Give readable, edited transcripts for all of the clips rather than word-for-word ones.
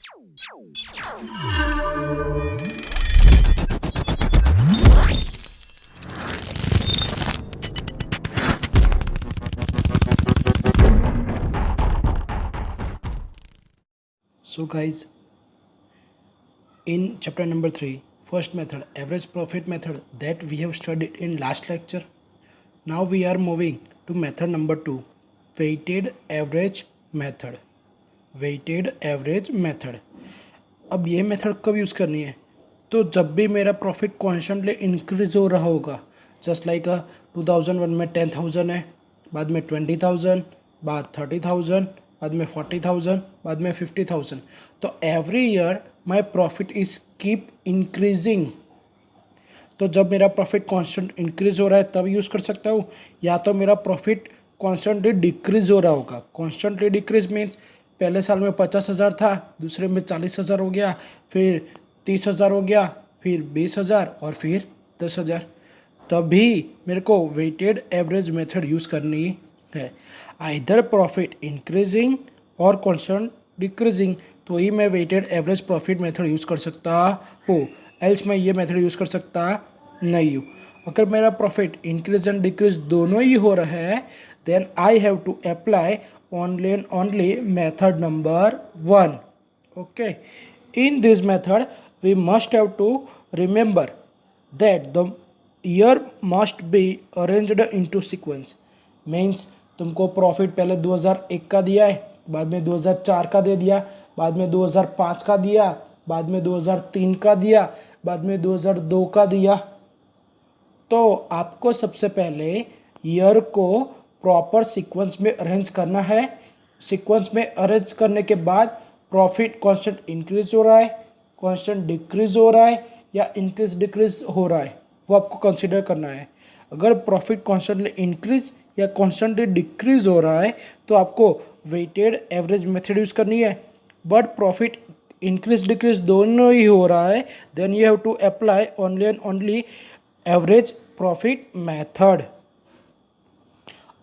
So guys, in chapter number 3, first method, average profit method, that we have studied in last lecture. Now we are moving to method number 2, weighted average method. weighted average method. अब ये method कब use करनी है? तो जब भी मेरा profit constantly increase हो रहा होगा, जस्ट लाइक 2001 में 10,000 है, बाद में 20,000, बाद 30,000, बाद में 40,000, बाद में 50,000. तो every year my profit is keep increasing. तो जब मेरा प्रॉफिट कांस्टेंट इंक्रीज हो रहा है तब यूज़ कर सकता हूँ, या तो मेरा प्रॉफिट कॉन्स्टेंटली डिक्रीज हो रहा होगा. कॉन्स्टेंटली डिक्रीज मीन्स पहले साल में 50,000 था, दूसरे में 40,000 हो गया, फिर 30,000 हो गया, फिर 20,000 और फिर 10,000. तभी मेरे को वेटेड एवरेज मेथड यूज़ करनी है. आइदर प्रॉफिट इंक्रीजिंग और कॉन्स्टेंट डिक्रीजिंग, तो ही मैं weighted average profit method use कर सकता हूँ. एल्स मैं ये मेथड यूज़ कर सकता नहीं हूँ. अगर मेरा प्रॉफिट इंक्रीज एंड डिक्रीज दोनों ही हो रहा है, then I have to apply only and only method number 1. Okay, in this method we must have to remember that the year must be arranged into sequence. Means तुमको profit पहले 2001 का दिया है, बाद में 2004 का दे दिया, बाद में 2005 का दिया, बाद में 2003 का दिया, बाद में 2002 का दिया. तो आपको सबसे पहले ईयर को प्रॉपर सीक्वेंस में अरेंज करना है. सीक्वेंस में अरेंज करने के बाद प्रॉफिट कांस्टेंट इंक्रीज हो रहा है, कांस्टेंट डिक्रीज हो रहा है, या इंक्रीज डिक्रीज हो रहा है, वो आपको कंसीडर करना है. अगर प्रॉफिट कांस्टेंटली इंक्रीज या कांस्टेंटली डिक्रीज हो रहा है तो आपको वेटेड एवरेज मेथड यूज़ करनी है. बट प्रॉफिट इंक्रीज डिक्रीज दोनों ही हो रहा है, then you have to apply only and only average profit method.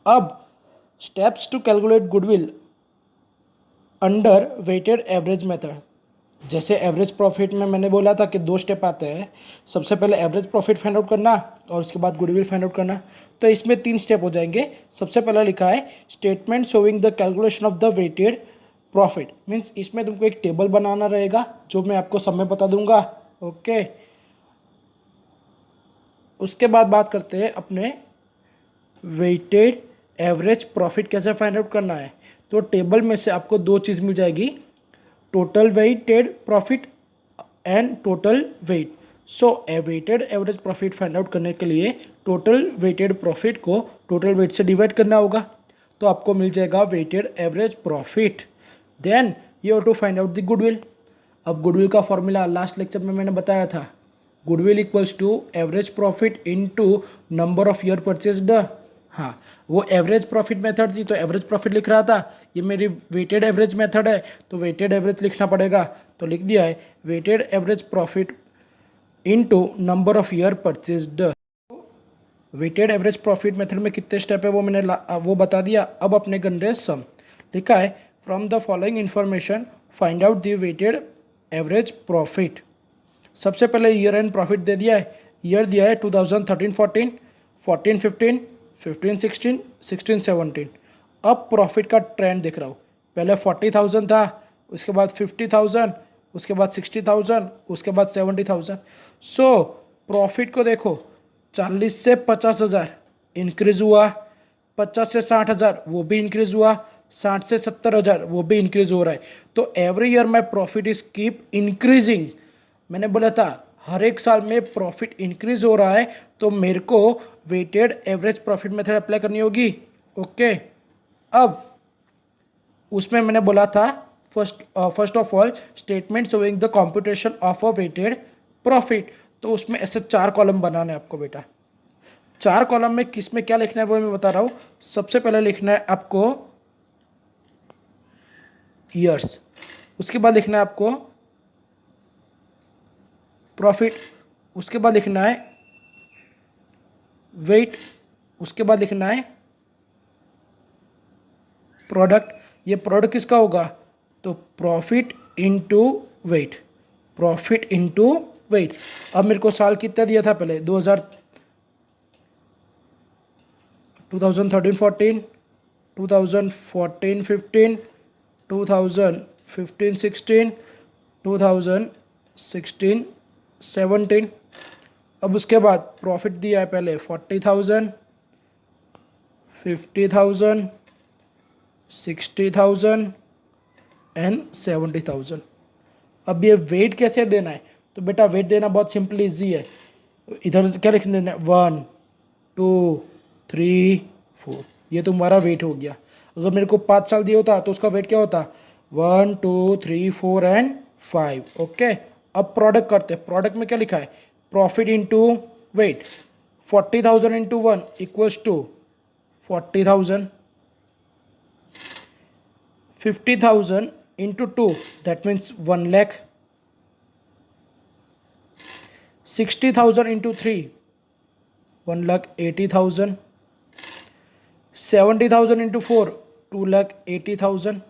अब steps to calculate goodwill under weighted average method. जैसे एवरेज प्रॉफिट में मैंने बोला था कि 2 स्टेप आते हैं. सबसे पहले एवरेज प्रॉफिट फाइंड आउट करना और उसके बाद गुडविल फाइंड आउट करना. तो इसमें 3 स्टेप हो जाएंगे. सबसे पहला लिखा है statement showing the calculation of the weighted profit. Means इसमें तुमको एक टेबल बनाना रहेगा जो मैं आपको सब में बता दूंगा. ओके, उसके बाद बात करते हैं अपने वेटेड एवरेज प्रॉफिट कैसे फाइंड आउट करना है. तो टेबल में से आपको 2 चीज़ मिल जाएगी, total weighted profit and total weight. So weighted average profit find out करने के लिए टोटल वेटेड प्रॉफिट को टोटल वेट से डिवाइड करना होगा. तो आपको मिल जाएगा weighted average profit. Then you have to find out the goodwill. अब गुडविल का फॉर्मूला लास्ट लेक्चर में मैंने बताया था. Goodwill equals to average profit into number of year purchased. हाँ, वो एवरेज प्रॉफिट मेथड थी तो एवरेज प्रॉफिट लिख रहा था. ये मेरी वेटेड एवरेज मेथड है तो वेटेड एवरेज लिखना पड़ेगा. तो लिख दिया है weighted average profit into number of year purchased. Weighted average profit method में कितने स्टेप है वो मैंने वो बता दिया. अब अपने गंडे सम लिखा है from the following information find out the weighted average profit. सबसे पहले ईयर एंड प्रॉफिट दे दिया है. ईयर दिया है 2013-14, 14-15, 15-16, 16-17. अब प्रॉफिट का ट्रेंड दिख रहा हूँ. पहले 40,000 था, उसके बाद 50,000, उसके बाद 60,000, उसके बाद 70,000. सो प्रॉफिट को देखो 40 से 50,000 इंक्रीज हुआ, 50 से 60,000 वो भी इंक्रीज हुआ, 60 से 70,000 वो भी इंक्रीज हो रहा है. तो every year my profit is keep increasing. मैंने बोला था हर एक साल में प्रॉफिट इंक्रीज हो रहा है तो मेरे को weighted average profit method apply करनी होगी. ओके, अब उसमें मैंने बोला था first of all statement showing the computation of a weighted profit. तो उसमें ऐसे 4 कॉलम बनाना है आपको बेटा. 4 कॉलम में किस में क्या लिखना है वो मैं बता रहा हूँ. सबसे पहले लिखना है आपको ईयर्स, उसके बाद लिखना है आपको प्रॉफिट, उसके बाद लिखना है वेट, उसके बाद लिखना है प्रोडक्ट. ये प्रोडक्ट किसका होगा तो profit into wait, profit into wait. अब मेरे को साल कितना दिया था पहले, 2013-14, 2014-15, 2015-16, 2016-17। अब उसके बाद प्रॉफिट दिया है पहले 40,000, 50,000, 60,000 एंड 70,000। अब ये वेट कैसे देना है, तो बेटा वेट देना बहुत सिंपल इजी है। इधर क्या लिख देना है, 1 2 3 4, ये तुम्हारा वेट हो गया। अगर मेरे को 5 साल दिया होता तो उसका वेट क्या होता, 1 2 3 4 एंड 5। ओके, अब प्रोडक्ट करते हैं। प्रोडक्ट में क्या लिखा है, profit into weight. 40,000 into 1 equals to 40,000, 50,000 into 2 that means 1 lakh, 60,000 into 3 1,80,000, 70,000 into 4 2,80,000।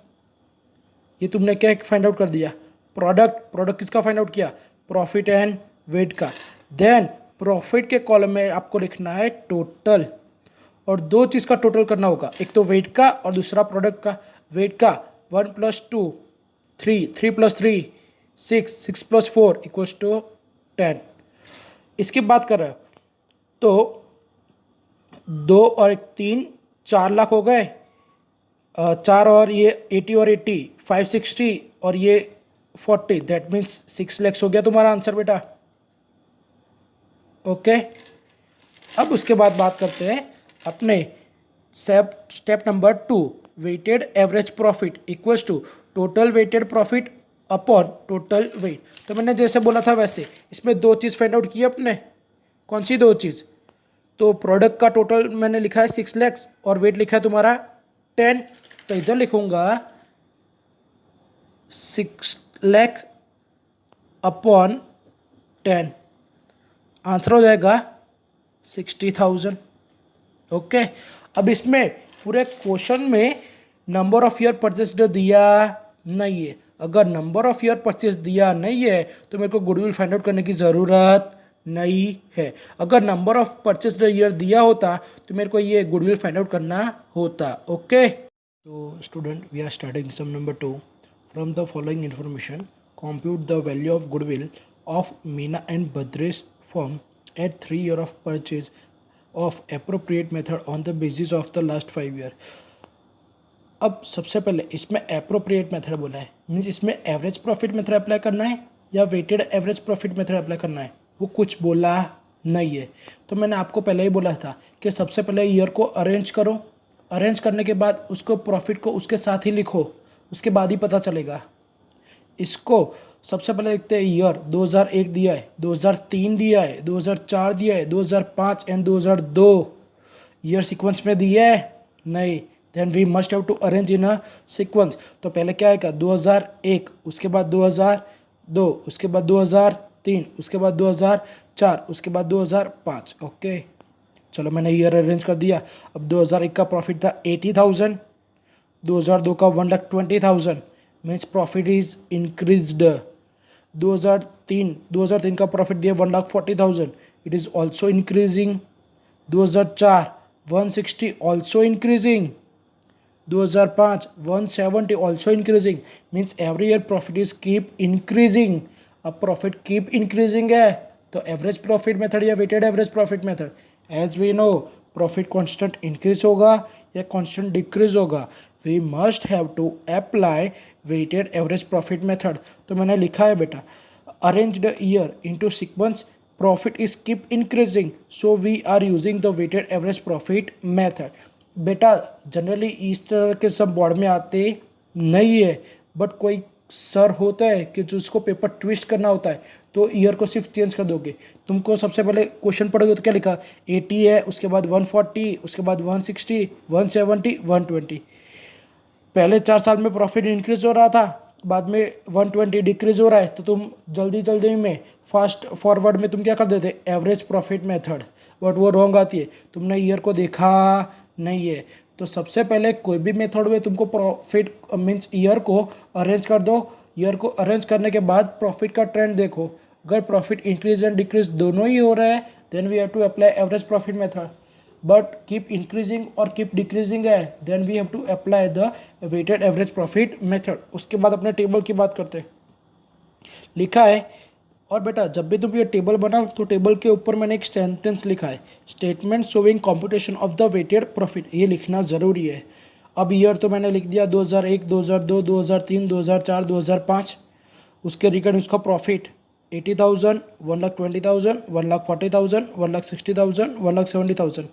ये तुमने क्या फाइंड आउट कर दिया, प्रोडक्ट किसका फाइंड आउट किया, प्रॉफिट एंड वेट का। देन प्रॉफिट के कॉलम में आपको लिखना है टोटल, और दो चीज़ का टोटल करना होगा, एक तो वेट का और दूसरा प्रोडक्ट का। वेट का 1 + 2 3, 3 + 3 6, 6 + 4 इक्वल्स टू 10। इसकी बात कर रहे हो तो 2 और 1 3, 4 लाख हो गए। 4 और ये 80 और 80 560 और ये 40, दैट मीन्स 6 lakhs हो गया तुम्हारा आंसर बेटा। ओके, अब उसके बाद बात करते हैं अपने step number 2, weighted average profit equals to total weighted profit upon total weight. तो मैंने जैसे बोला था वैसे इसमें दो चीज़ फाइंड आउट की अपने। कौन सी दो चीज़, तो प्रोडक्ट का टोटल मैंने लिखा है 6 lakhs और वेट लिखा है तुम्हारा 10। तो इधर लिखूंगा 6 lakh अपॉन 10, आंसर हो जाएगा 60,000। ओके, अब इसमें पूरे क्वेश्चन में नंबर ऑफ ईयर परचेस्ड दिया नहीं है। अगर नंबर ऑफ ईयर परचेस दिया नहीं है तो मेरे को गुडविल फाइंड आउट करने की ज़रूरत नहीं है। अगर नंबर ऑफ परचेस्ड ईयर दिया होता तो मेरे को ये गुडविल फाइंड आउट करना होता। ओके, तो student we are starting sum number 2 from the following information compute the value of goodwill of Meena and Badresh firm at 3 years of purchase of appropriate method on the basis of the last 5 year। अब सबसे पहले इसमें appropriate method बोला है, means इसमें average profit method apply करना है या weighted average profit method apply करना है, वो कुछ बोला नहीं है। तो मैंने आपको पहले ही बोला था कि सबसे पहले ईयर को अरेंज करो, अरेंज करने के बाद उसको प्रॉफिट को उसके साथ ही लिखो, उसके बाद ही पता चलेगा। इसको सबसे पहले देखते हैं ईयर 2001 दिया है, 2003 दिया है, 2004 दिया है, 2005 एंड 2002 ईयर सीक्वेंस में दिया है नहीं। Then we must have to arrange in a sequence. तो पहले क्या आएगा 2001, उसके बाद 2002, उसके बाद 2003, उसके बाद 2004, उसके बाद 2005। ओके, चलो मैंने ईयर अरेंज कर दिया। अब 2001 का प्रॉफिट था 80,000, 2002 का 1,20,000 मीन्स प्रॉफिट इज इंक्रीज्ड। 2003 का प्रॉफिट दिया 1,40,000, it is also increasing. 2004 160 also increasing, 2005 170 also increasing, means every year profit is keep increasing. अब प्रॉफिट कीप इंक्रीजिंग है तो एवरेज प्रॉफिट मेथड या weighted average profit method, as we know profit constant increase होगा या constant decrease होगा, we must have to apply weighted average profit method. तो मैंने लिखा है बेटा arrange the year into sequence, profit is keep increasing, so we are using the weighted average profit method. बेटा generally इस तरह के सब बोर्ड में आते नहीं है, बट कोई सर होता है कि जो उसको पेपर ट्विस्ट करना होता है तो ईयर को सिर्फ चेंज कर दोगे। तुमको सबसे पहले क्वेश्चन पढ़ोगे तो क्या लिखा 80 है, उसके बाद 140, उसके बाद 160, 170, 120। पहले 4 साल में प्रॉफिट इंक्रीज हो रहा था, बाद में 120 डिक्रीज हो रहा है, तो तुम जल्दी में फास्ट फॉरवर्ड में तुम क्या कर देते एवरेज प्रॉफिट मेथड, बट वो रॉन्ग आती है, तुमने ईयर को देखा नहीं है। तो सबसे पहले कोई भी मेथड में तुमको प्रॉफिट मीन्स ईयर को अरेंज कर दो ईयर को अरेंज करने के बाद प्रॉफिट का ट्रेंड देखो, अगर प्रॉफिट इंक्रीज एंड डिक्रीज दोनों ही हो रहा है then we have to apply average profit method, but keep increasing और कीप डिक्रीजिंग है then we have to apply the weighted average profit method. उसके बाद अपने टेबल की बात करते हैं। लिखा है, और बेटा जब भी तुम ये टेबल बनाओ तो टेबल के ऊपर मैंने एक सेंटेंस लिखा है, statement showing computation of the weighted profit, ये लिखना ज़रूरी है। अब ईयर तो मैंने लिख दिया 2001, 2002, 2003, 2004, 2005। उसके रिगार्डिंग उसका प्रॉफिट 80,000, 1,20,000, 1,40,000, 1,60,000, 1,70,000।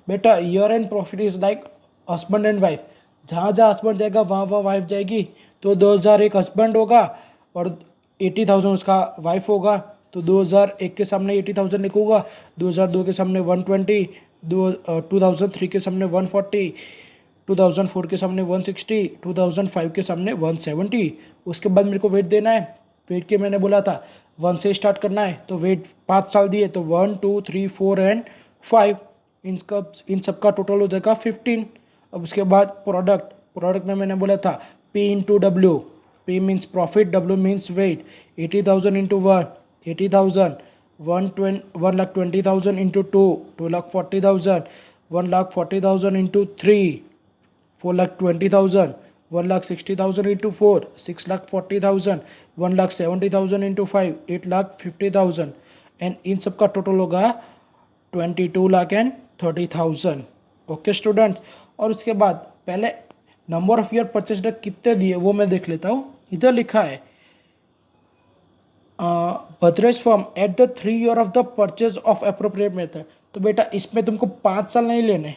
बेटा year and profit is like husband and wife, जहाँ जहाँ हस्बैंड जाएगा वहाँ वहाँ वाइफ जाएगी। तो 2001 हस्बैंड होगा और 80,000 उसका वाइफ होगा, तो 2001 के सामने 80,000 लिखूंगा, 2002 के सामने 120, 2003 के सामने 140, 2004 के सामने 160, 2005 के सामने 170। उसके बाद मेरे को वेट देना है, वेट के मैंने बोला था 1 से स्टार्ट करना है, तो वेट 5 साल दिए तो 1, 2, 3, 4 एंड 5, इन सब का टोटल हो जाएगा 15। अब उसके बाद प्रोडक्ट में मैंने बोला था P into W, P means profit, W means weight, 80,000 into 1, 80,000, 1,20,000 into 2, 2,40,000, 1,40,000 into 3, 4,20,000, 1,60,000 into 4, 6,40,000, 1,70,000 into 5, 8,50,000 and इन सब का टोटल होगा 22,30,000। ओके स्टूडेंट्स, और उसके बाद पहले नंबर ऑफ ईयर परचेस्ड कितने दिए वो मैं देख लेता हूँ। इधर लिखा है बर्थरेज form at the 3 year of the purchase of appropriate method. तो बेटा इसमें तुमको 5 साल नहीं लेने,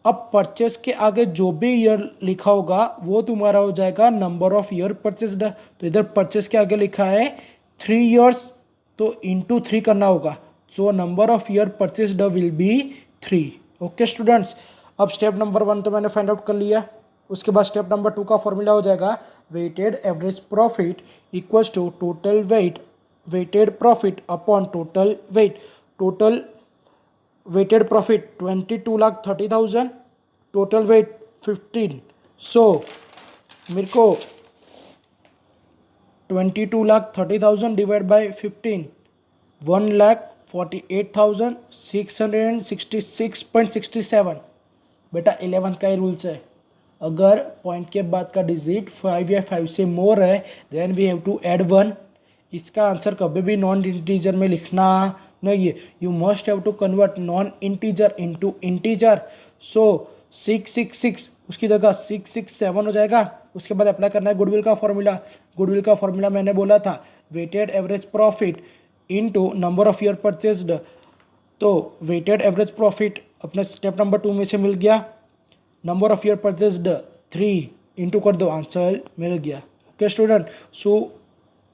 अब परचेज के आगे जो भी ईयर लिखा होगा वो तुम्हारा हो जाएगा नंबर ऑफ ईयर परचेस्ड। तो इधर परचेज के आगे लिखा है 3 ईयर्स, तो इंटू 3 करना होगा, so number of year purchased will be 3। Okay students, अब स्टेप नंबर 1 तो मैंने फाइंड आउट कर लिया। उसके बाद स्टेप नंबर 2 का फॉर्मूला हो जाएगा weighted average profit equals to total weight, weighted profit upon total weight. Total weighted profit 22,30,000, total weight 15, so मेरे को 22,30,000 डिवाइड बाई 15, 1,48,666.67। बेटा 11 का ही रूल्स है, अगर पॉइंट के बाद का डिजिट 5 या 5 से मोर है then we have to add 1। इसका आंसर कभी भी नॉन इंटीजर में लिखना नहीं है, you must have to convert non integer into integer. So 666 उसकी जगह 667 हो जाएगा। उसके बाद अप्लाई करना है गुडविल का फॉर्मूला। गुडविल का फॉर्मूला मैंने बोला था weighted average profit into number of year purchased, तो वेटेड एवरेज प्रॉफिट अपने स्टेप नंबर 2 में से मिल गया, number of year purchased 3 into कर दो, आंसर मिल गया। Okay student, so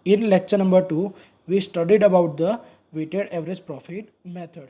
in lecture number 2 we studied about the weighted average profit method.